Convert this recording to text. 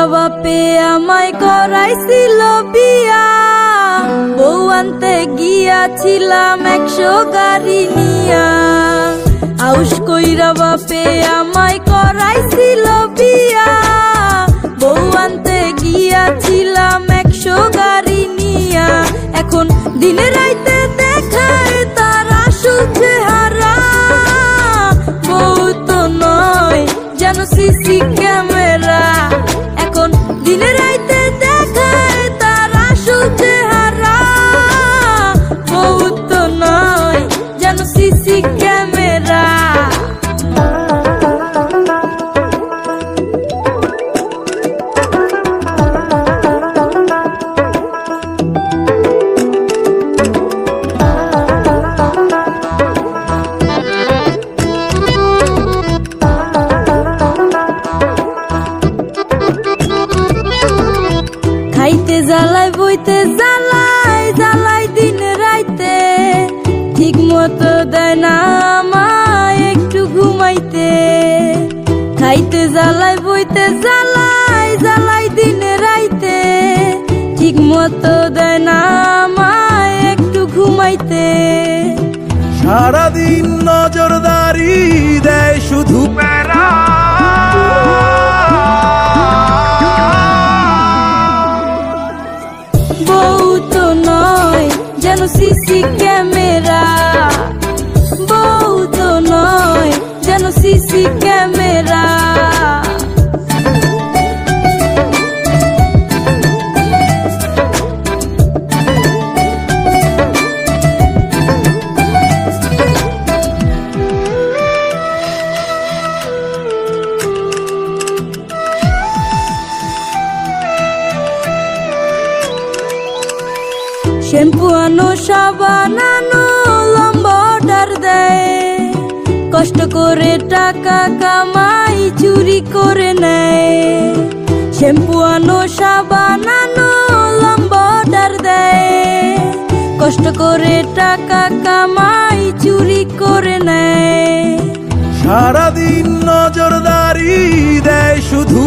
কইরা বাপে আমায় করাইছিল বিয়া, বউ আনতে গিয়াছিলাম 100 গাড়ি নিয়া। আউশ কইরা বাপে আমায় করাইছিল বিয়া, বউ আনতে গিয়াছিলাম 100 গাড়ি নিয়া। এখন দিনে রাইতে দেখায় তার আসল চেহারা, বউ তো নয় যেন সিসি ক্যামেরা। এখন দিনে রাইতে দেখায় তার আসল চেহারা, বউ তো নয় যেন সিসি ক্যামেরা। খাইতে জ্বালাই বইতে জ্বালাই জ্বালাই দিন রাইতে, ঠিক মতো দেয় না আমায় একটু ঘুমাইতে। খাইতে জ্বালাই বইতে জ্বালাই জ্বালাই দিন রাইতে, ঠিক মতো দেয় না আমায় একটু ঘুমাইতে। সারাদিন নজরদারি দেয় শুধু প্যারা, বউ তো নয় যেন সিসি ক্যামেরা, বউ তো নয় যেন সিসি ক্যামেরা। শ্যাম্পু আনো সাবান আনো লম্বা অর্ডার দেয়, কষ্ট করে টাকা কামাই চুরি করে নেয়। শ্যাম্পু আনো সাবান আনো লম্বা অর্ডার দেয়, কষ্ট করে টাকা কামাই চুরি করে নেয়। সারাদিন নজরদারি দেয় শুধু